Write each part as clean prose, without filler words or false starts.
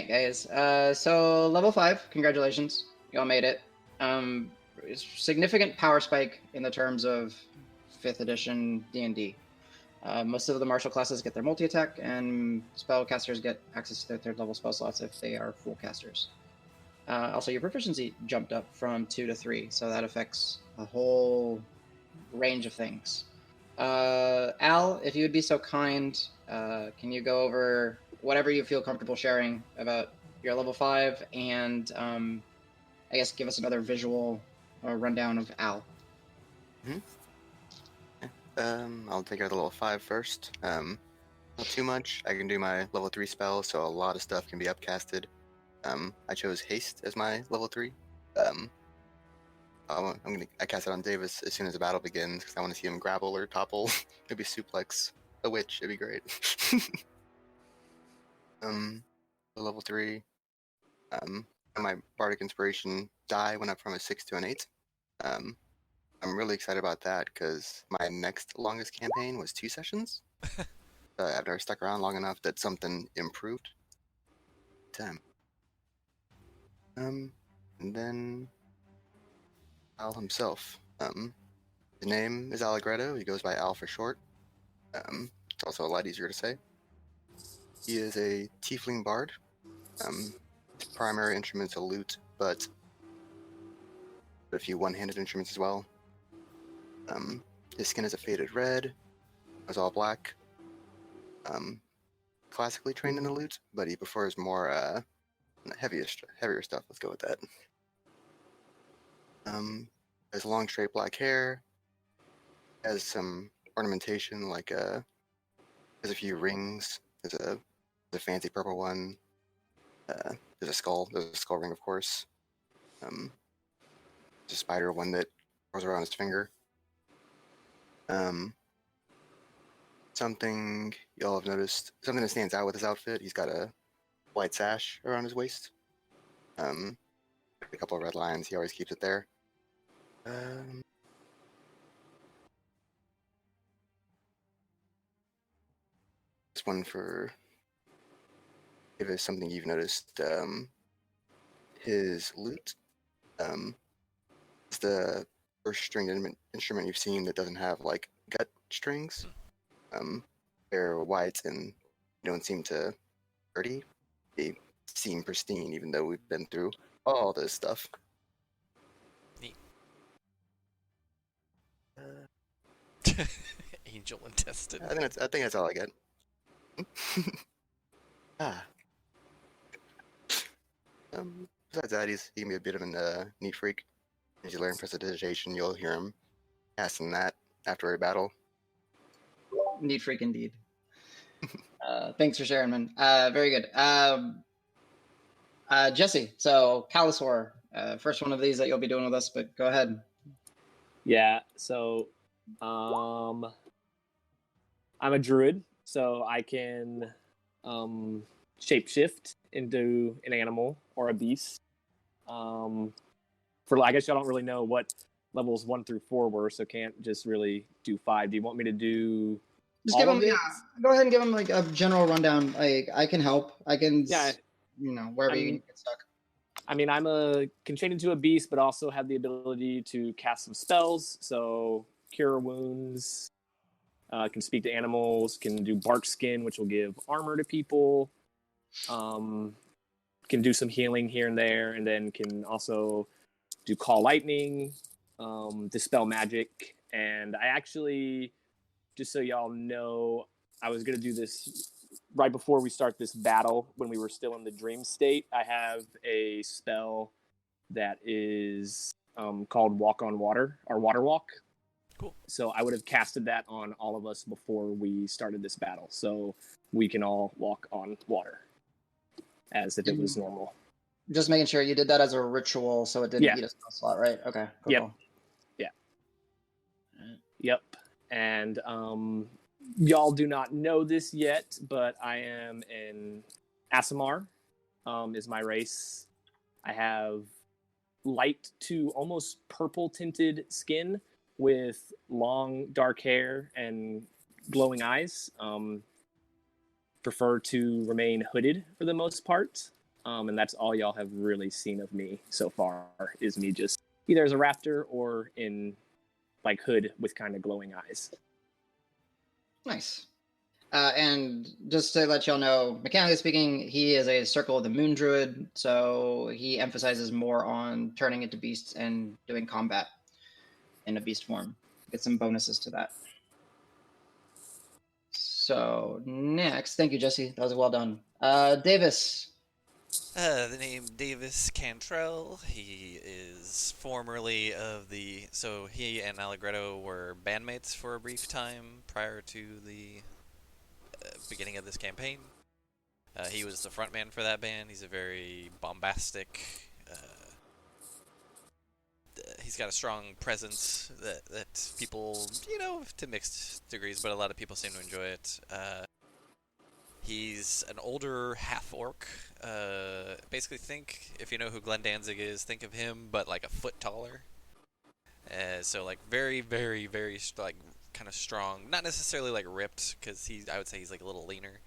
guys. So level 5, congratulations. You all made it. Significant power spike in the terms of 5th edition D&D. Most of the Marshal classes get their multi-attack, and spellcasters get access to their 3rd level spell slots if they are full casters. Also, your proficiency jumped up from 2 to 3, so that affects a whole range of things. Al, if you would be so kind, can you go over whatever you feel comfortable sharing about your level 5, and I guess give us another visual rundown of Al. I'll take out the level 5 first. Not too much. I can do my level 3 spell, so a lot of stuff can be upcasted. I chose Haste as my level 3. I cast it on Davis as soon as the battle begins because I want to see him grapple or topple, maybe suplex a witch. It'd be great. Level 3. My bardic inspiration die went up from a 6 to an 8. I'm really excited about that because my next longest campaign was 2 sessions. I've never stuck around long enough that something improved. And then Al himself. His name is Allegretto. He goes by Al for short. It's also a lot easier to say. He is a Tiefling bard. His primary instrument's a lute, but a few one-handed instruments as well. His skin is a faded red. It's all black. Classically trained in the lute, but he prefers more heavier stuff. Let's go with that. Has long straight black hair. Has some ornamentation, like has a few rings. There's a fancy purple one. There's a skull. There's a skull ring, of course. There's a spider one that goes around his finger. Something y'all have noticed, something that stands out with his outfit. He's got a white sash around his waist. A couple of red lines. He always keeps it there. This one for if it's something you've noticed. His lute. It's the first stringed instrument you've seen that doesn't have like gut strings. They're white and don't seem to dirty. They seem pristine, even though we've been through all this stuff. Neat. Angel intestine. I think that's all I get. Besides that, he can be a bit of a neat freak. As you learn prestidigitation, you'll hear him casting that after a battle. Neat freak indeed. Thanks for sharing, man. Very good. Jesse, so Calisor, first one of these that you'll be doing with us, but go ahead. Yeah, so I'm a druid, so I can shapeshift into an animal or a beast. I guess y'all don't really know what levels 1 through 4 were, so can't just really do 5. Do you want me to do? Just give him, go ahead and give him like a general rundown. Like I can help. I can, wherever you get stuck. I mean, can change into a beast, but also have the ability to cast some spells. So cure wounds, can speak to animals, can do bark skin, which will give armor to people. Can do some healing here and there, and then can also do call lightning, dispel magic. And I actually, just so y'all know, I was going to do this right before we start this battle when we were still in the dream state. I have a spell that is called Walk on Water, or Water Walk. Cool. So I would have casted that on all of us before we started this battle, so we can all walk on water as if it was normal. Just making sure you did that as a ritual, so it didn't eat a spell slot, right? Okay. Cool. Yep. Yeah. Yep. And y'all do not know this yet, but I am an Aasimar, is my race. I have light to almost purple tinted skin with long dark hair and glowing eyes. Prefer to remain hooded for the most part. And that's all y'all have really seen of me so far, is me just either as a raptor or in like hood with kind of glowing eyes. Nice. And just to let y'all know, mechanically speaking, he is a Circle of the Moon Druid, so he emphasizes more on turning into beasts and doing combat in a beast form. Get some bonuses to that. So next, thank you, Jesse. That was well done. Davis. The name Davis Cantrell. He is formerly of the... So he and Allegretto were bandmates for a brief time prior to the beginning of this campaign. He was the frontman for that band. He's a very bombastic... he's got a strong presence that people, to mixed degrees, but a lot of people seem to enjoy it. He's an older half-orc. Basically think, if you know who Glenn Danzig is, think of him, but like a foot taller. So like very, very, very like kind of strong. Not necessarily like ripped, because I would say he's like a little leaner,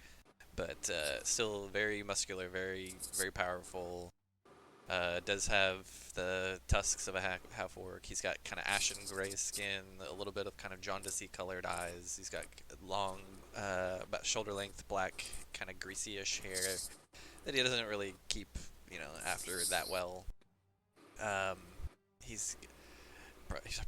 but still very muscular, very, very powerful. Does have the tusks of a half-orc. He's got kind of ashen gray skin, a little bit of kind of jaundicey colored eyes. He's got long, about shoulder-length, black, kind of greasy-ish hair that he doesn't really keep, after that well. He's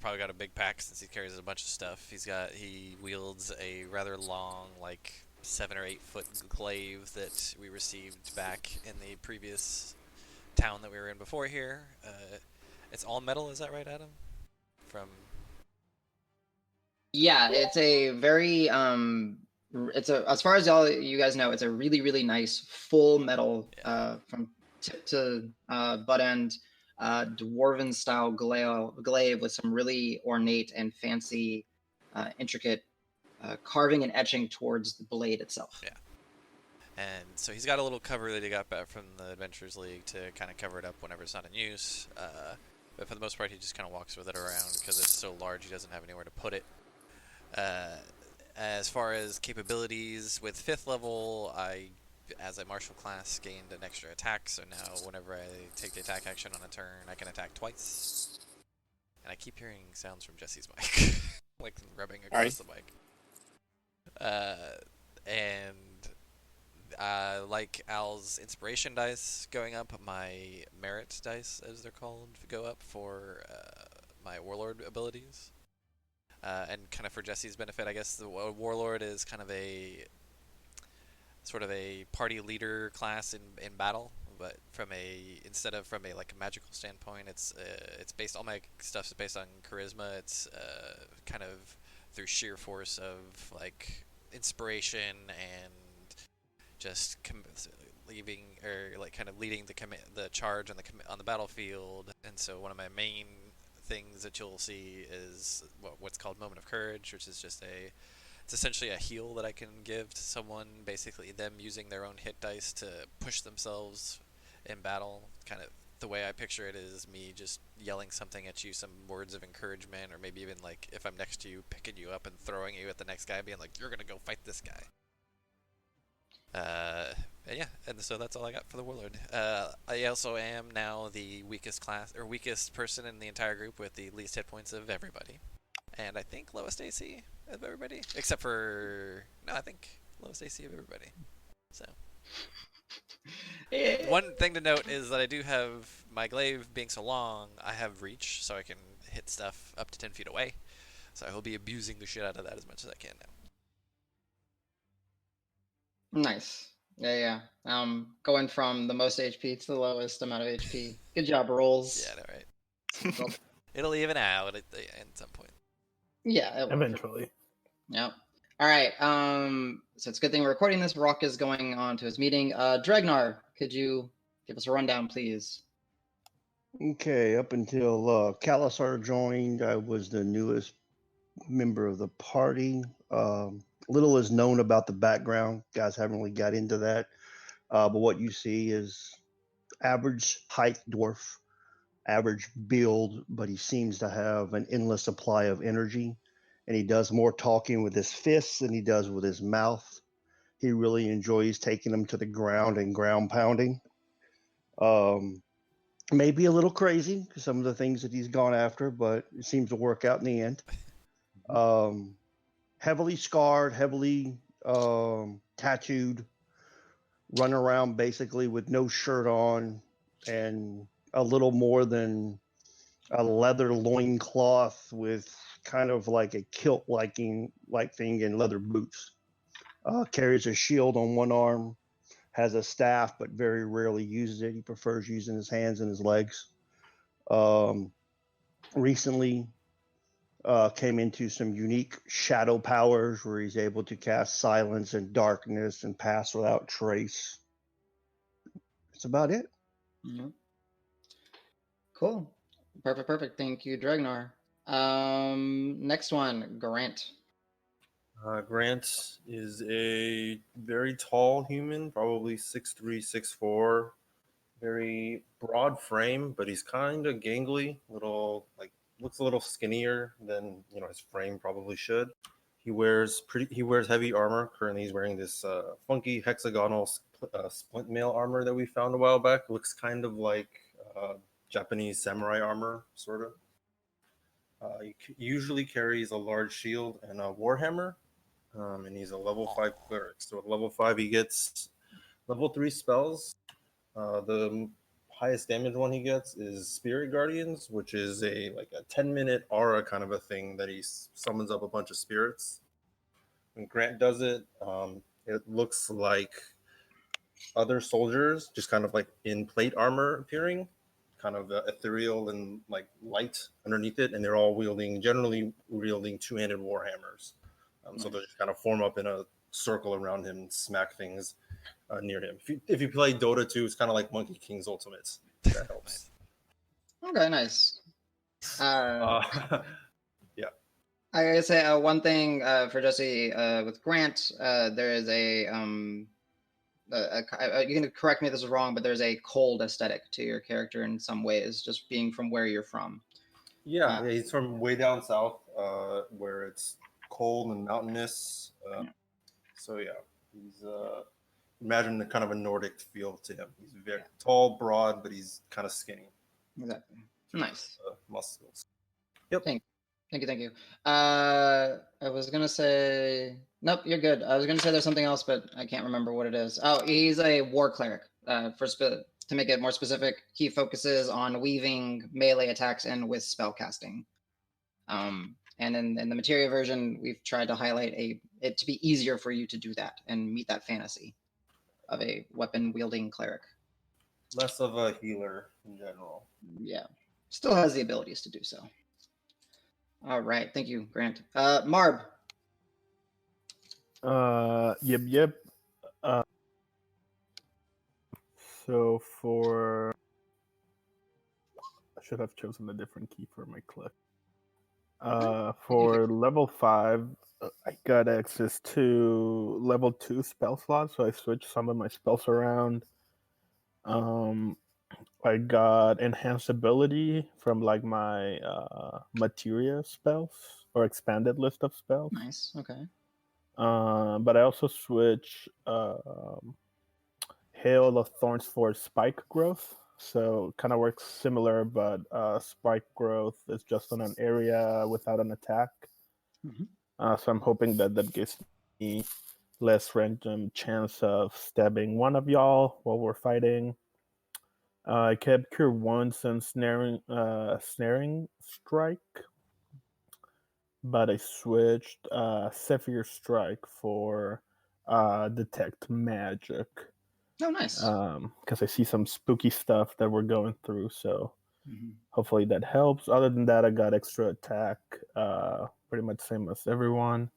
probably got a big pack since he carries a bunch of stuff. He wields a rather long, like 7 or 8 foot glaive that we received back in the previous town that we were in before here. It's all metal, is that right, Adam? Yeah, it's a very as far as all you guys know, it's a really, really nice full metal from tip to butt end, dwarven style glaive with some really ornate and fancy, intricate carving and etching towards the blade itself. Yeah. And so he's got a little cover that he got back from the Adventurers League to kind of cover it up whenever it's not in use. But for the most part, he just kind of walks with it around because it's so large he doesn't have anywhere to put it. As far as capabilities, with 5th level, as a Marshal class, gained an extra attack. So now whenever I take the attack action on a turn, I can attack twice. And I keep hearing sounds from Jesse's mic, like rubbing across the mic. And like Al's inspiration dice going up, my merit dice, as they're called, go up for my Warlord abilities. And kind of for Jesse's benefit, I guess the Warlord is kind of a sort of a party leader class in battle, but instead of from a like a magical standpoint, it's based, all my stuff is based on charisma. It's kind of through sheer force of like inspiration and just leaving, or like kind of leading the charge on the battlefield. And so one of my main things that you'll see is what's called Moment of Courage, which is just it's essentially a heal that I can give to someone, basically them using their own hit dice to push themselves in battle. Kind of the way I picture it is me just yelling something at you, some words of encouragement, or maybe even like if I'm next to you, picking you up and throwing you at the next guy, being like, you're gonna go fight this guy. And yeah, and so that's all I got for the Warlord. I also am now the weakest person in the entire group with the least hit points of everybody. And I think lowest AC of everybody. Except for... No, I think lowest AC of everybody. So... One thing to note is that I do have, my glaive being so long, I have reach, so I can hit stuff up to 10 feet away. So I will be abusing the shit out of that as much as I can now. Nice. Yeah. Going from the most HP to the lowest amount of HP. Good job, rolls. Yeah, right. It'll even out at some point. Yeah, eventually. Yep. All right. So it's a good thing we're recording this. Roque is going on to his meeting. Dregnar, could you give us a rundown, please? Okay. Up until Calisor joined, I was the newest member of the party. Little is known about the background. Guys haven't really got into that. But what you see is average height dwarf, average build, but he seems to have an endless supply of energy. And he does more talking with his fists than he does with his mouth. He really enjoys taking them to the ground and ground pounding. Maybe a little crazy, some of the things that he's gone after, but it seems to work out in the end. Heavily scarred, heavily tattooed, run around basically with no shirt on and a little more than a leather loincloth with kind of like a kilt like thing and leather boots. Carries a shield on one arm, has a staff, but very rarely uses it. He prefers using his hands and his legs. Recently came into some unique shadow powers where he's able to cast silence and darkness and pass without trace. That's about it. Mhm. Cool. Perfect. Thank you, Dregnar. Next one, Grant. Grant is a very tall human, probably 6'3", 6'4", very broad frame, but he's kind of gangly, looks a little skinnier than his frame probably should. He wears heavy armor. Currently, he's wearing this funky hexagonal splint mail armor that we found a while back. It looks kind of like Japanese samurai armor, sort of. He usually carries a large shield and a warhammer, and he's a level 5 cleric. So at level 5, he gets level 3 spells. The highest damage one he gets is Spirit Guardians, which is a 10-minute aura kind of a thing that he summons up a bunch of spirits. When Grant does it, it looks like other soldiers, just kind of like in plate armor appearing, kind of ethereal and like light underneath it, and they're all generally wielding two-handed warhammers. So they just kind of form up in a circle around him and smack things near him. If you play Dota 2, it's kind of like Monkey King's Ultimates. That helps. Okay, nice. Yeah. I gotta say one thing for Jesse with Grant. There is a you can correct me if this is wrong, but there's a cold aesthetic to your character in some ways, just being from where you're from. Yeah, he's from way down south, where it's cold and mountainous. So yeah, he's imagine the kind of a Nordic feel to him. He's very tall, broad, but he's kind of skinny. Exactly. Nice. Muscles. Yep. Thank you. I was gonna say nope. You're good. I was gonna say there's something else, but I can't remember what it is. Oh, he's a war cleric. To make it more specific, he focuses on weaving melee attacks and with spell casting. And in the Materia version, we've tried to highlight it to be easier for you to do that and meet that fantasy of a weapon wielding cleric. Less of a healer in general. Yeah, still has the abilities to do so. All right, thank you, Grant. Marb. Yep. So I should have chosen a different key for my click. For level 5, I got access to level 2 spell slots, so I switched some of my spells around. I got enhanced ability from like my Materia spells or expanded list of spells. Nice. Okay. But I also switched Hail of Thorns for Spike Growth. So kind of works similar, but Spike Growth is just on an area without an attack. Mm-hmm. So I'm hoping that gives me less random chance of stabbing one of y'all while we're fighting. I kept Cure Wounds and Snaring Strike, but I switched Sapphire Strike for Detect Magic. Oh, nice. Because I see some spooky stuff that we're going through, so hopefully that helps. Other than that, I got extra attack, pretty much same as everyone.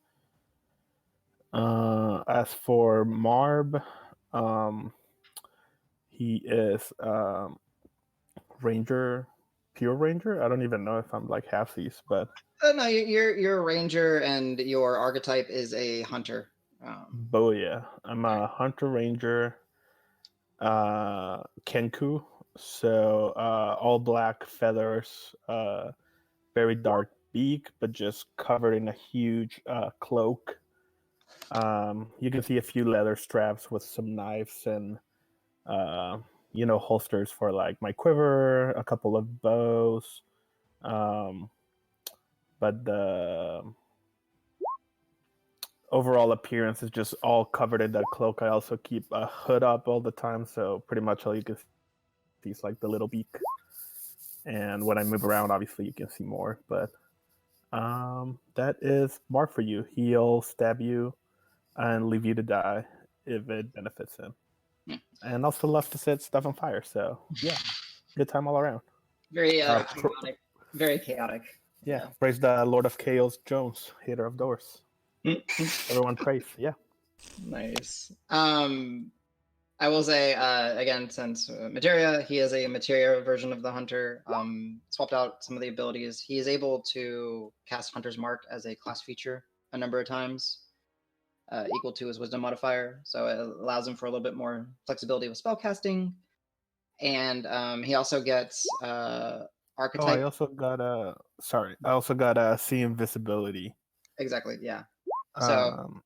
As for Marb, he is Ranger, pure Ranger. I don't even know if I'm like halfsies, but no, you're a ranger, and your archetype is a hunter. Yeah, I'm a hunter ranger. Kenku, so all black feathers, very dark beak, but just covered in a huge cloak. You can see a few leather straps with some knives and holsters for like my quiver, a couple of bows. But the overall appearance is just all covered in that cloak. I also keep a hood up all the time, so pretty much all you can see is like the little beak. And when I move around, obviously you can see more. But that is Marb for you. He'll stab you and leave you to die if it benefits him. And also love to set stuff on fire. So yeah, good time all around. Very chaotic. Very chaotic. Yeah, praise the Lord of Chaos, Jones, hater of doors. Everyone praise. Yeah. Nice. I will say again, since Materia, he is a Materia version of the Hunter. Swapped out some of the abilities. He is able to cast Hunter's Mark as a class feature a number of times, equal to his Wisdom modifier. So it allows him for a little bit more flexibility with spell casting. And he also gets archetype. Oh, I also got see invisibility. Exactly. Yeah. So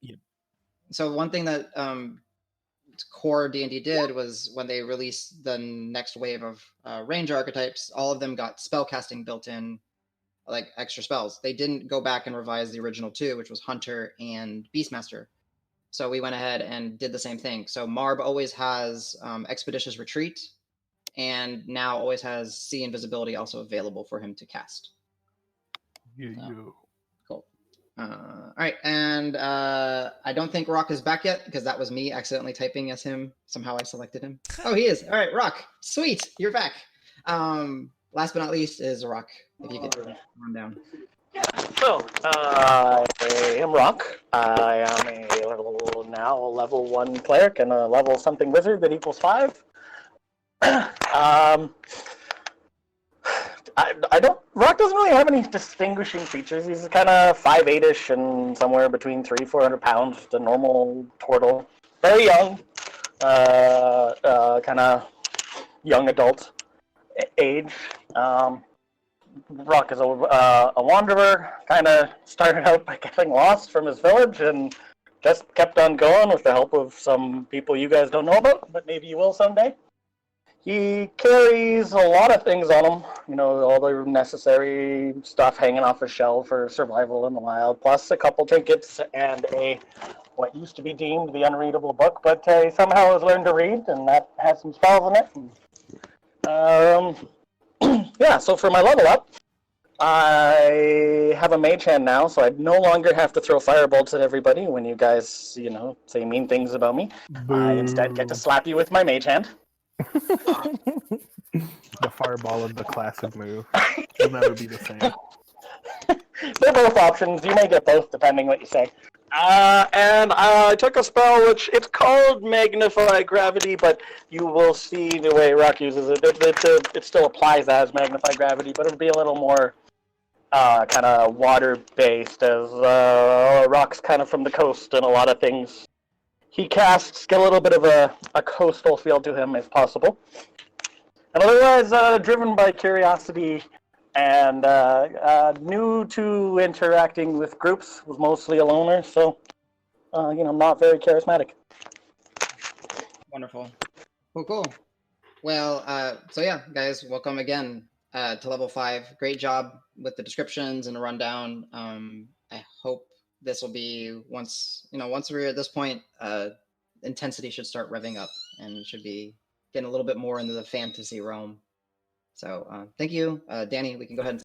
So one thing that core D&D did was when they released the next wave of ranger archetypes, all of them got spell casting built in, like extra spells. They didn't go back and revise the original two, which was Hunter and Beastmaster. So we went ahead and did the same thing. So Marb always has Expeditious Retreat, and now always has See Invisibility also available for him to cast. Cool. All right, and I don't think Roque is back yet because that was me accidentally typing as him. Somehow I selected him. Oh, he is. All right, Roque. Sweet, you're back. Last but not least is Roque. If you could run down. So, I am Roque. I am a level 1 cleric and a level something wizard that equals 5. Roque doesn't really have any distinguishing features. He's kind of 5'8"ish and somewhere between 300-400 pounds, the normal Tortle. Very young, kind of young adult age. Roque is a wanderer, kind of started out by getting lost from his village and just kept on going with the help of some people you guys don't know about, but maybe you will someday. He carries a lot of things on him, all the necessary stuff hanging off his shelf for survival in the wild, plus a couple trinkets and what used to be deemed the unreadable book, but he somehow has learned to read, and that has some spells in it. Yeah, so for my level up, I have a mage hand now, so I no longer have to throw firebolts at everybody when you guys, say mean things about me. Boo. I instead get to slap you with my mage hand. The fireball is the classic move. It'll never be the same. They're both options. You may get both, depending what you say. And I took a spell which it's called Magnify Gravity, but you will see the way Roque uses it. It still applies as Magnify Gravity, but it'll be a little more kind of water-based, as Roque's kind of from the coast and a lot of things he casts get a little bit of a coastal feel to him, if possible. And otherwise, driven by curiosity and new to interacting with groups, was mostly a loner, so, not very charismatic. Wonderful. Cool. Well, so yeah, guys, welcome again to level 5. Great job with the descriptions and the rundown. I hope this will be once we're at this point, intensity should start revving up and should be getting a little bit more into the fantasy realm. So thank you, Danny. We can go ahead and